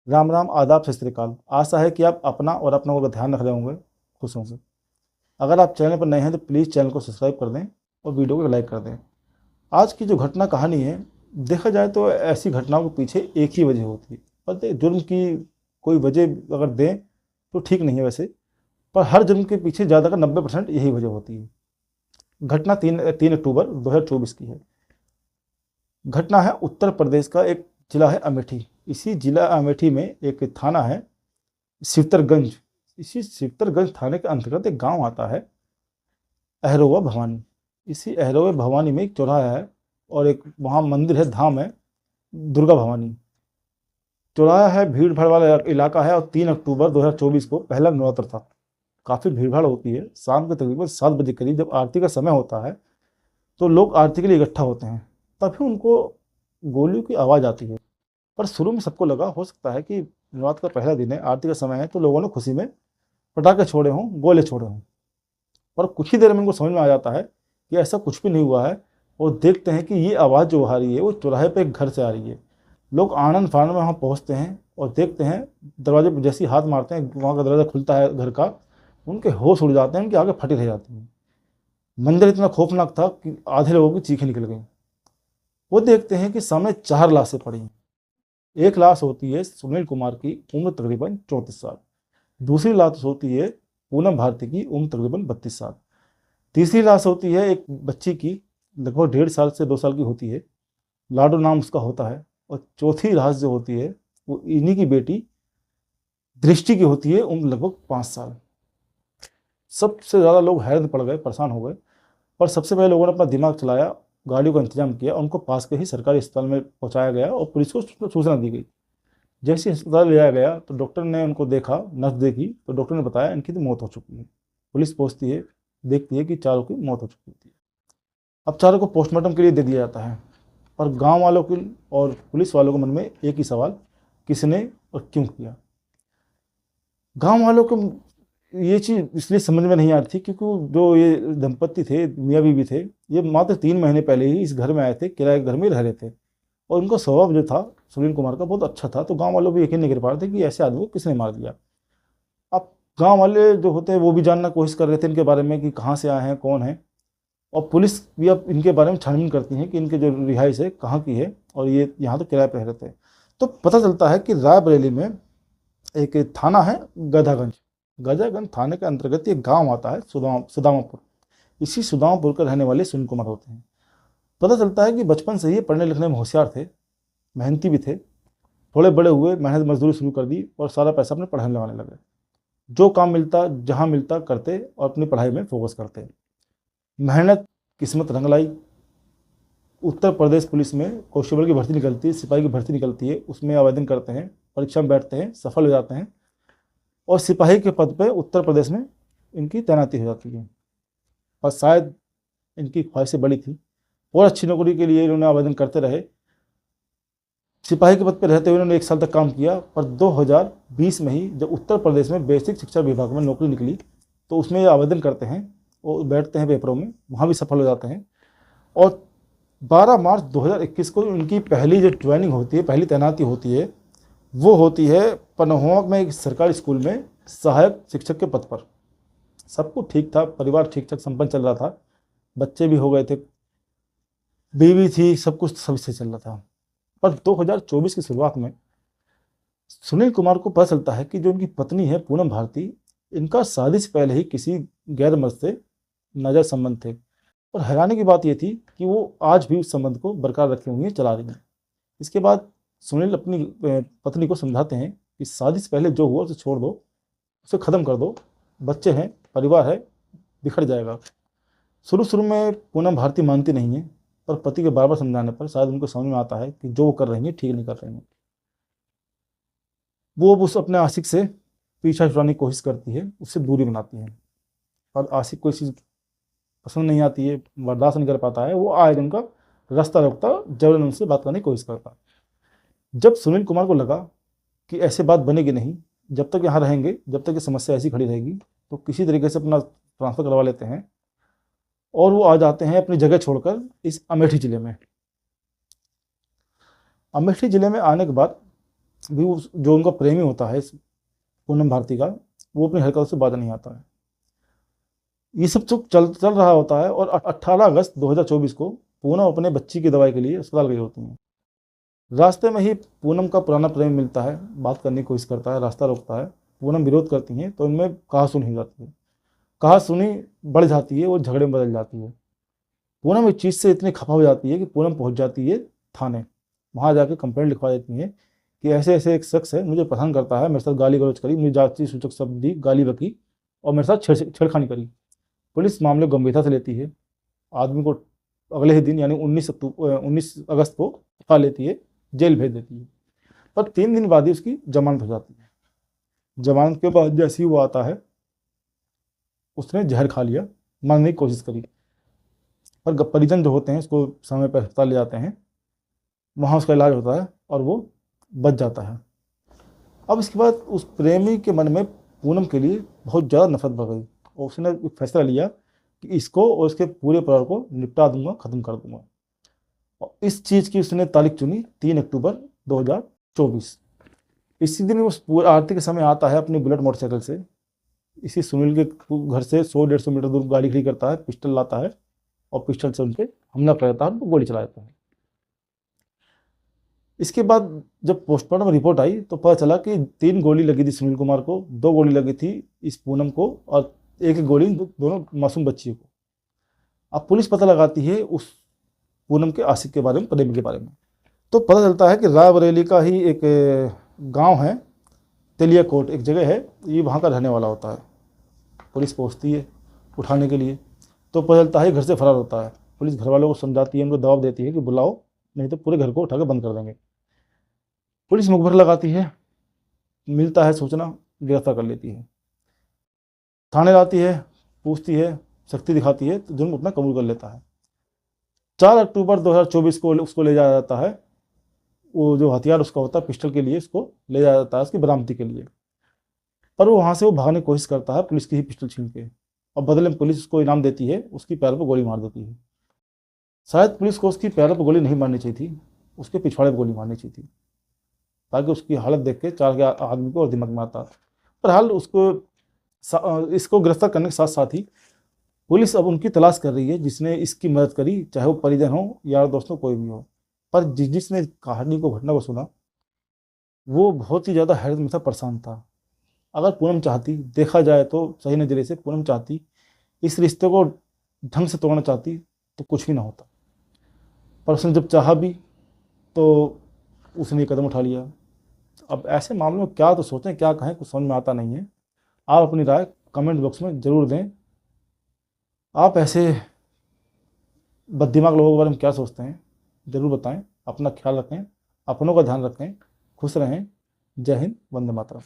राम राम, आदाब, सत श्री अकाल। आशा है कि आप अपना और अपनों का ध्यान रख रहे होंगे, खुश होंगे। अगर आप चैनल पर नए हैं तो प्लीज़ चैनल को सब्सक्राइब कर दें और वीडियो को लाइक कर दें। आज की जो घटना कहानी है, देखा जाए तो ऐसी घटनाओं के पीछे एक ही वजह होती है। पर जुर्म की कोई वजह अगर दें तो ठीक नहीं है वैसे, पर हर जुर्म के पीछे ज़्यादा का 90% यही वजह होती है। घटना 3 अक्टूबर 2024 की है। घटना है उत्तर प्रदेश का एक जिला है अमेठी। इसी जिला अमेठी में एक थाना है सिवतरगंज। इसी सिवतरगंज थाने के अंतर्गत एक गांव आता है अहरोवा भवानी। इसी अहरोवा भवानी में एक चौराहा है और एक वहाँ मंदिर है, धाम है दुर्गा भवानी। चौराहा है, भीड़ भाड़ वाला इलाका है और 3 अक्टूबर 2024 को पहला नवरात्र था। काफ़ी भीड़ भाड़ होती है। शाम के तकरीबन 7 बजे करीब जब आरती का समय होता है तो लोग आरती के लिए इकट्ठा होते हैं। तभी उनको गोलियों की आवाज़ आती है। पर शुरू में सबको लगा हो सकता है कि नवरात्र का पहला दिन है, आरती का समय है, तो लोगों ने खुशी में पटाखे छोड़े हों, गोले छोड़े हों। पर कुछ ही देर में उनको समझ में आ जाता है कि ऐसा कुछ भी नहीं हुआ है। और देखते हैं कि ये आवाज़ जो आ रही है वो चौराहे पे एक घर से आ रही है। लोग आनन फानन में वहाँ पहुँचते हैं और देखते हैं, दरवाजे पर जैसे ही हाथ मारते हैं वहाँ का दरवाज़ा खुलता है घर का। उनके होश उड़ जाते हैं, उनकी आंखें फटी रह जाती हैं। मंदिर इतना खौफनाक था कि आधे लोगों की चीखें निकल गई। वो देखते हैं कि सामने 4 लाशें पड़ी हैं। एक लाश होती है सुनील कुमार की, उम्र तकरीबन 34 साल। दूसरी लाश होती है पूनम भारती की, उम्र तकरीबन 32 साल। तीसरी लाश होती है एक बच्ची की, लगभग 1.5 साल से 2 साल की होती है, लाडो नाम उसका होता है। और चौथी लाश जो होती है वो इन्हीं की बेटी दृष्टि की होती है, उम्र लगभग 5 साल। सबसे ज़्यादा लोग हैरान पड़ गए, परेशान हो गए। और सबसे पहले लोगों ने अपना दिमाग चलाया, गाड़ियों का इंतजाम किया, उनको पास के ही सरकारी अस्पताल में पहुंचाया गया और पुलिस को सूचना दी गई। जैसे ही अस्पताल ले जाया गया तो डॉक्टर ने उनको देखा, नर्स देखी तो डॉक्टर ने बताया इनकी तो मौत हो चुकी है। पुलिस पहुंचती है, देखती है कि चारों की मौत हो चुकी थी। अब चारों को पोस्टमार्टम के लिए दे दिया जाता है। पर गांव वालों के और पुलिस वालों के मन में एक ही सवाल, किसने और क्यों किया। गांव वालों को ये चीज़ इसलिए समझ में नहीं आ रही थी क्योंकि जो ये दंपत्ति थे, मियाँ बीवी थे, ये मात्र 3 महीने पहले ही इस घर में आए थे, किराए के घर में रह रहे थे। और उनका स्वभाव जो था सुनील कुमार का बहुत अच्छा था। तो गांव वालों भी यकीन नहीं कर पा रहे थे कि ऐसे आदमी को किसने मार दिया। अब गांव वाले जो होते हैं वो भी जानना कोशिश कर रहे थे इनके बारे में कि कहाँ से आए हैं, कौन है। और पुलिस भी अब इनके बारे में छानबीन करती है कि इनके जो रिहाइश है कहाँ की है और ये यहाँ तो किराए पर रह रहे थे। तो पता चलता है कि रायबरेली में एक थाना है गधागंज। गधागंज थाने के अंतर्गत एक गांव आता है सुदामापुर। इसी सुदामापुर के रहने वाले सुनील कुमार होते हैं। पता चलता है कि बचपन से ही पढ़ने लिखने में होशियार थे, मेहनती भी थे। थोड़े बड़े हुए, मेहनत मजदूरी शुरू कर दी और सारा पैसा अपने पढ़ाई में लगाने लगे। जो काम मिलता जहाँ मिलता करते और अपनी पढ़ाई में फोकस करते। मेहनत, किस्मत रंग लाई। उत्तर प्रदेश पुलिस में कांस्टेबल की भर्ती निकलती है, सिपाही की भर्ती निकलती है, उसमें आवेदन करते हैं, परीक्षा में बैठते हैं, सफल हो जाते हैं और सिपाही के पद पे उत्तर प्रदेश में इनकी तैनाती हो जाती है। और शायद इनकी ख्वाहिशें बड़ी थी और अच्छी नौकरी के लिए इन्होंने आवेदन करते रहे। सिपाही के पद पर रहते हुए इन्होंने 1 साल तक काम किया। पर 2020 में ही जब उत्तर प्रदेश में बेसिक शिक्षा विभाग में नौकरी निकली तो उसमें ये आवेदन करते हैं और बैठते हैं पेपरों में, वहाँ भी सफल हो जाते हैं। और 12 मार्च 2021 को उनकी पहली जो ज्वाइनिंग होती है, पहली तैनाती होती है, वो होती है पनहुआ में एक सरकारी स्कूल में सहायक शिक्षक के पद पर। सब कुछ ठीक था, परिवार ठीक ठाक संपन्न चल रहा था, बच्चे भी हो गए थे, बीवी थी, सब कुछ सही से चल रहा था। पर 2024 की शुरुआत में सुनील कुमार को पता चलता है कि जो उनकी पत्नी है पूनम भारती, इनका शादी से पहले ही किसी गैर मर्द से नाजायज संबंध थे। और हैरानी की बात यह थी कि वो आज भी उस संबंध को बरकरार रखे हुए चला रही हैं। इसके बाद सुनील अपनी पत्नी को समझाते हैं कि शादी से पहले जो हुआ उसे छोड़ दो, उसे ख़त्म कर दो, बच्चे हैं, परिवार है, बिखर जाएगा। शुरू शुरू में पूनम भारती मानती नहीं है, पर पति के बार बार समझाने पर शायद उनको समझ में आता है कि जो वो कर रही है ठीक नहीं कर रही है। वो अब उस अपने आशिक से पीछा छुड़ाने की कोशिश करती है, उससे दूरी बनाती है। और आशिक कोई चीज़ पसंद नहीं आती है, बर्दाश्त नहीं कर पाता है, वो आए दिन का रास्ता रोकता, जबरन उनसे बात करने की कोशिश करता। जब सुनील कुमार को लगा कि ऐसे बात बनेगी नहीं, जब तक यहाँ रहेंगे, जब तक ये समस्या ऐसी खड़ी रहेगी, तो किसी तरीके से अपना ट्रांसफ़र करवा लेते हैं और वो आ जाते हैं अपनी जगह छोड़कर इस अमेठी ज़िले में। अमेठी ज़िले में आने के बाद भी जो उनका प्रेमी होता है इस पूनम भारती का, वो अपनी हरकतों से बाज नहीं आता है। ये सब चुप चल चल रहा होता है और 18 अगस्त 2024 को पूनम अपने बच्ची की दवाई के लिए अस्पताल गई होती हैं। रास्ते में ही पूनम का पुराना प्रेमी मिलता है, बात करने की कोशिश करता है, रास्ता रोकता है। पूनम विरोध करती हैं तो इनमें कहासुनी हो जाती है, कहासुनी बढ़ जाती है और झगड़े में बदल जाती है। पूनम इस चीज़ से इतनी खफा हो जाती है कि पूनम पहुंच जाती है थाने। वहां जाके कंप्लेंट लिखवा देती है कि ऐसे ऐसे एक शख्स है, मुझे पसंद करता है, मेरे साथ गाली गलौज करी, मुझे जाति सूचक शब्द दी, गाली बकी और मेरे साथ छेड़खानी करी। पुलिस मामले को गंभीरता से लेती है। आदमी को अगले ही दिन यानी 19 अगस्त को उठा लेती है, जेल भेज देती है। पर 3 दिन बाद ही उसकी जमानत हो जाती है। जमानत के बाद जैसे ही वो आता है, उसने जहर खा लिया, मारने की कोशिश करी, पर परिजन जो होते हैं उसको समय पर अस्पताल ले जाते हैं। वहाँ उसका इलाज होता है और वो बच जाता है। अब इसके बाद उस प्रेमी के मन में पूनम के लिए बहुत ज़्यादा नफरत बढ़ गई और उसने एक फैसला लिया कि इसको और इसके पूरे परिवार को निपटा दूंगा, ख़त्म कर दूंगा। और इस चीज़ की उसने तारीख चुनी 3 अक्टूबर 2024। इसी दिन उस पूरे आरती के समय आता है अपनी बुलेट मोटरसाइकिल से, इसी सुनील के घर से 100-150 मीटर दूर गाड़ी खड़ी करता है, पिस्टल लाता है और पिस्टल से उन पर हमला करता है, उनको गोली चला देता है। इसके बाद जब पोस्टमार्टम रिपोर्ट आई तो पता चला कि 3 गोली लगी थी सुनील कुमार को, 2 गोली लगी थी इस पूनम को और एक गोली दोनों मासूम बच्ची को। अब पुलिस पता लगाती है उस पूनम के आशिक के बारे में, प्रेमी के बारे में। तो पता चलता है कि रायबरेली का ही एक गांव है, तेलियाकोट एक जगह है, ये वहाँ का रहने वाला होता है। पुलिस पहुँचती है उठाने के लिए, तो पता चलता है घर से फरार होता है। पुलिस घर वालों को समझाती है, उनको दबाव देती है कि बुलाओ, नहीं तो पूरे घर को उठा के बंद कर देंगे। पुलिस मुखबिर लगाती है, मिलता है सूचना, गिरफ्तार कर लेती है, थाने लाती है, पूछती है, शक्ति दिखाती है तो जुर्म अपना कबूल कर लेता है। 4 अक्टूबर 2024 को उसको ले जाया जाता है। वो जो हथियार उसका होता है पिस्टल के लिए, उसको ले जाया जाता है उसकी बरामदी के लिए। पर वो वहाँ से वो भागने की कोशिश करता है पुलिस की ही पिस्टल छीन के, और बदले में पुलिस उसको इनाम देती है, उसकी पैर पर गोली मार देती है। शायद पुलिस को उसकी पैरों पर गोली नहीं मारनी चाहिए थी, उसके पिछवाड़े पर गोली मारनी चाहिए थी, ताकि उसकी हालत देख के 4 के आदमी को और दिमाग में आता। पर हाल इसको गिरफ्तार करने के साथ साथ ही पुलिस अब उनकी तलाश कर रही है जिसने इसकी मदद करी, चाहे वो परिजन हो, यार दोस्तों, कोई भी हो। पर जिसने कहानी को, घटना को सुना, वो बहुत ही ज़्यादा हैरत में था, परेशान था। अगर पूनम चाहती, देखा जाए तो सही नज़रिए से पूनम चाहती, इस रिश्ते को ढंग से तोड़ना चाहती, तो कुछ भी ना होता। पर उसने जब चाहा भी तो उसने कदम उठा लिया। अब ऐसे मामलों में क्या तो सोचें, क्या कहें, कुछ समझ में आता नहीं है। आप अपनी राय कमेंट बॉक्स में ज़रूर दें। आप ऐसे बददिमाग लोगों के बारे में क्या सोचते हैं, ज़रूर बताएं। अपना ख्याल रखें, अपनों का ध्यान रखें, खुश रहें। जय हिंद, वंदे मातरम।